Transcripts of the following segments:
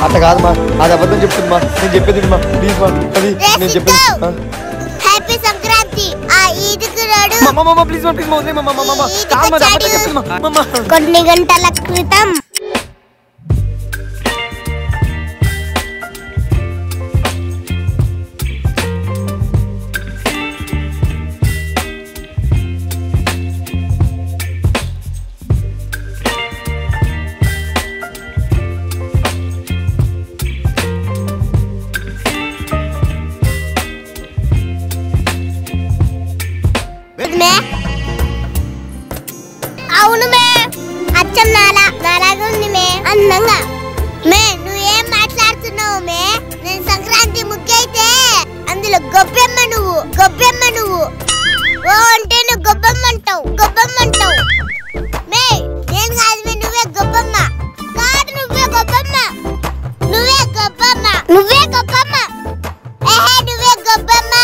అట్లా కాదమ్మా, అది అబద్ధం చెప్తుందమ్మా. నేను చెప్పేది మా ప్లీజ్ మా, అది నేను చెప్పేది. హ్యాపీ సంక్రాంతి. ఆ ఈద్కి రాడు. మమ్మ ప్లీజ్ మా, ప్లీజ్ మా, వదిలే మమ్మ. మమ్మ కాదమ్మా, అది అబద్ధం చెప్తుందమ్మా. మమ్మ కొన్ని గంటల క్రితం అవును మే, అచ్చం నాలాగా ఉంది మే, అందంగా. మే నువ్వేం మాట్లాడుతున్నావు మే? నేను సంక్రాంతి ముగ్గైతే అందులో గొబ్బెమ్మ నువ్వు ఓ అంటే నువ్వు గొబ్బెమ్మంటావు మే. నేను కాదు మే, నువ్వే గొబ్బెమ్మ. కాదు నువ్వే గొబ్బెమ్మ ఏహే నువ్వే గొబ్బెమ్మ.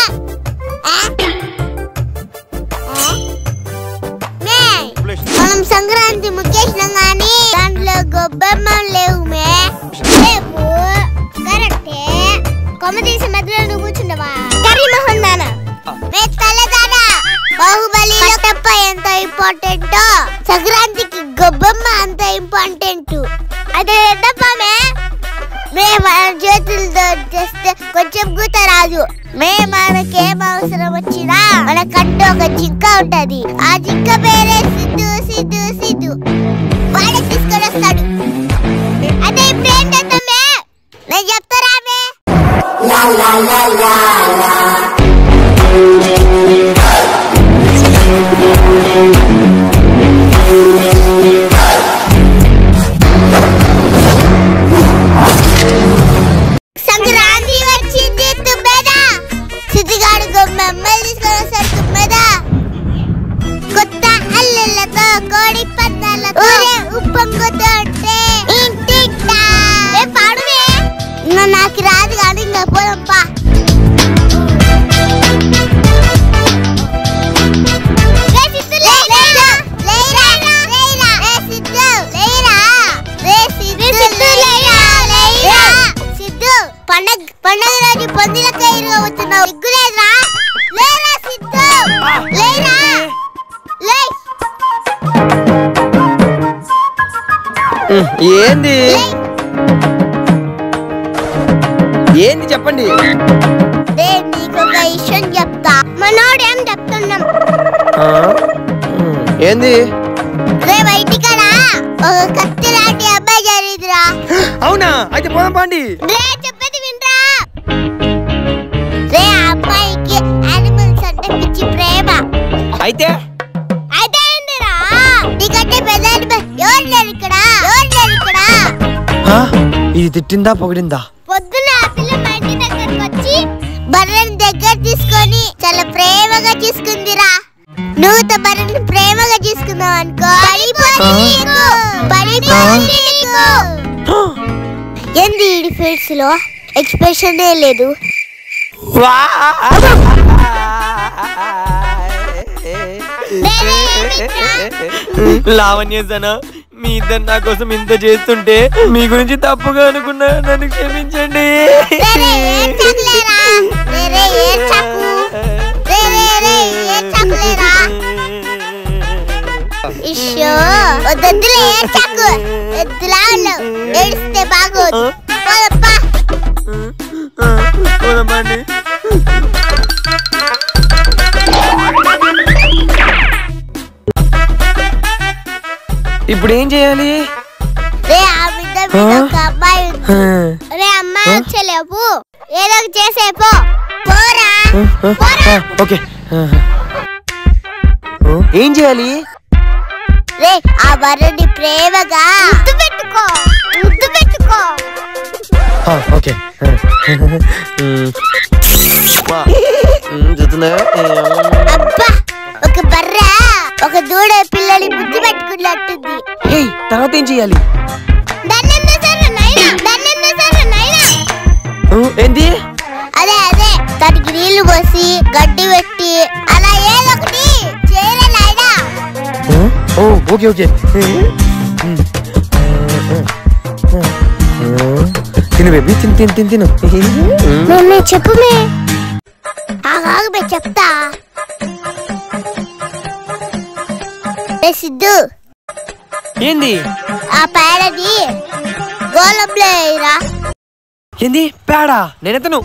మనం సంక్రాంతి ముగ్గేసినాం గానీ దాంట్లో గొబ్బెమ్మ లేవు మే. కరెక్టే. కొమ్మ తీసి మధ్యలో నువ్వు కూర్చుండవా? కర్రీమోహన్ దానా మే, తలదానా. బాహుబలిలో తప్ప ఎంత ఇంపార్టెంట్, సంక్రాంతికి గొబ్బెమ్మ అంత ఇంపార్టెంట్. అదే తప్పమే మన చేతులతో చేస్తే కొంచెం కూత రాదు మే. మనకేం అవసరం వచ్చినా మనకంటూ ఒక జింక ఉంటది. ఆ జింక పేరే సిద్ధు. వాడే తీసుకొని వస్తాడు. అదే ఇప్పుడు ఏం చేద్దామే? నేను చెప్తారా మే? సంక్రాంతి వచ్చింది తుమ్మెద. సిద్ధిగాడు గొమ్మెమ్మలు తీసుకొని వస్తాడు తుమ్మెద. కొత్త అల్లెలతో కోడి పందాలతో ఉప్పొంగుతుంటే ఇంటింటా. పాడువే. నాకు రాదు కానీ ఇంకా పోదంపా. పండగ రోజు పొందిలకాయ అవుతున్నావు. సిగ్గులేదురా? లేరా సిద్ధు, లేరా? ఏంది చెప్పండి. నీకు ఒక విషయం చెప్తా. మనోడేం చెప్తున్నాం ఏంది? రే బయటికడా ఒక కత్తి లాంటి అబ్బాయి జరిగిదిరా. అవునా? అయితే పోదాం పండి. రే చెప్పేది వినరా. రే ఆ అబ్బాయికి యానిమల్స్ అంటే పిచ్చి ప్రేమ. అయితే ఏందిరా? నీకంటే పెద్ద ఎవరు లేరు ఇక్కడ. ఇది తిట్టిందా పొగిడిందా? పొద్దున ఆ పిల్ల మా ఇంటి దగ్గరకు వచ్చి బర్రెని దగ్గర తీసుకొని చాలా ప్రేమగా చూసుకుందిరా. నువ్వు బర్రెని ప్రేమగా చూసుకున్నావు అనుకో, ఏంది ఈ ఫేస్ లో ఎక్స్ప్రెషన్ లేదు. లావణ్యసనా, మీ ఇద్దరు నా కోసం ఇంత చేస్తుంటే మీ గురించి తప్పుగా అనుకున్నా, నన్ను క్షమించండి. ఏడిస్తే బాగోదు. ఇప్పుడు ఏం చేయాలి? రే ఆ బిడ్డ ఒక అబ్బాయి. రే అమ్మాయి వచ్చేలేపు ఏదో చేసేపో. పోరా. ఓకే, ఏం చేయాలి? రే ఆ బర్రెని ప్రేమగా ముద్దు పెట్టుకో. ఓకే. అబ్బా, ఒక బర్రె ఒక దూడ పిల్లని ముద్దు పెట్టుకున్నట్టుంది. తర్వాత ఏం చేయాలి? ఏంది? అదే దానికి నీళ్లు పోసి గడ్డి పెట్టి అలా ఏదో ఒకటి చేయలే నాయనా. ఓకే. తిను బేబీ తిను తిను తిను తిను మే చెప్పు మే ఆగాగు బే చెప్తా ఏ సిద్ధు ఏంది ఆ పేడది గోళంలో వేయరా ఏంది పేడా నేనెతను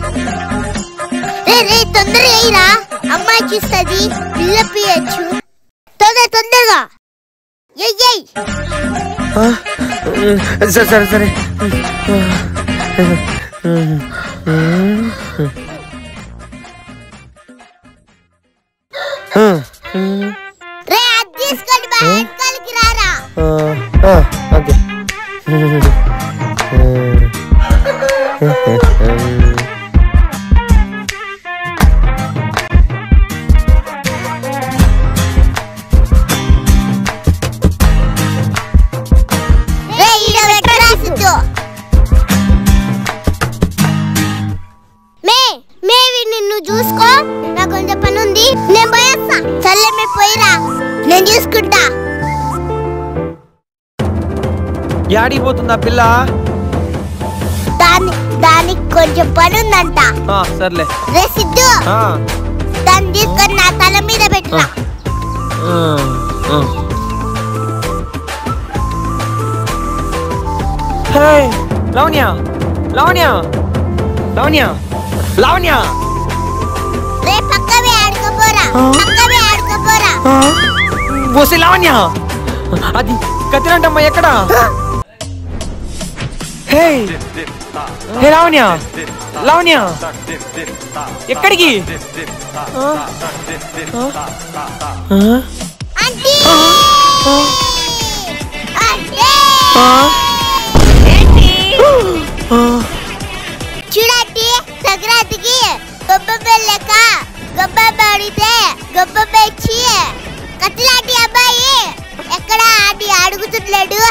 రే తొందరగా వేయరా అమ్మాయి చూస్తుంది పిల్ల పియచ్చు తొందరగా ఎయ్ సరే సరే సరే రే అది తీసుకొని బా వెనకాలకి రారా ఓకే రే ఈడ వెట్టరా సిద్ధు మేవి నిన్ను చూసుకో నాకు కొంచెం పని ఉంది నేను పోయేస్తా చల్లే మే పోయిరా నేను చూసుకుంటా యాడికి పోతుందా పిల్ల దానికి కొంచెం పని ఉందంట సర్లే రే సిద్ధు దాన్ని తీసుకొని నా తల మీద పెట్టరా లావణ్య లావణ్య లావణ్య లావణ్య రే పక్కవే ఆడుకోపోరా ఓసి లావణ్య అది కత్తిరంటమ్మా ఎక్కడ హే హే లావణ్య లావణ్య ఎక్కడికి ఆంటీ చూడండి సంక్రాంతికి గొబ్బెమ్మలక గొబ్బెమ్మ అడిగితే గొబ్బెమ్మ ఇచ్చి కత్తిలాంటి అబ్బాయి ఎక్కడ ఆడి అడుగుతున్నాడు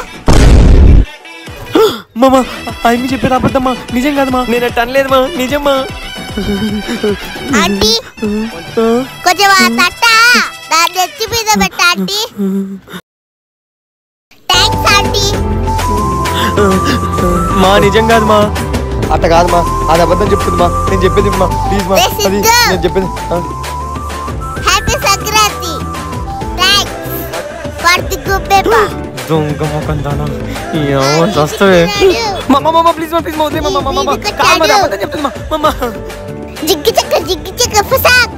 మామా ఆయన్ని చెప్పేది అబద్ధమ్మా నిజం కాదమ్మా నేను అట్ట అనలేదమ్మా నిజమ్మా ఆంటీ కొంచెం ఆ తట్ట దాన్ని ఎత్తి మీద పెట్ట ఆంటీ థ్యాంక్స్ ఆంటీ మా నిజం కాదమ్మా అట్ట కాదమ్మా అది అబద్ధం చెప్తుందమ్మా నేను చెప్పేది మా ప్లీజ్ మా అది నేను చెప్పేది happy Sankranti thanks for the గొబ్బెమ్మ దొంగ మొక్కం దానా వస్తావే మామ ప్లీజ్ మా ప్లీజ్ మా వదిలే మామ కాదు అబద్ధం చెప్తుంది మా జిగ్గి చెక్క ఫసాక్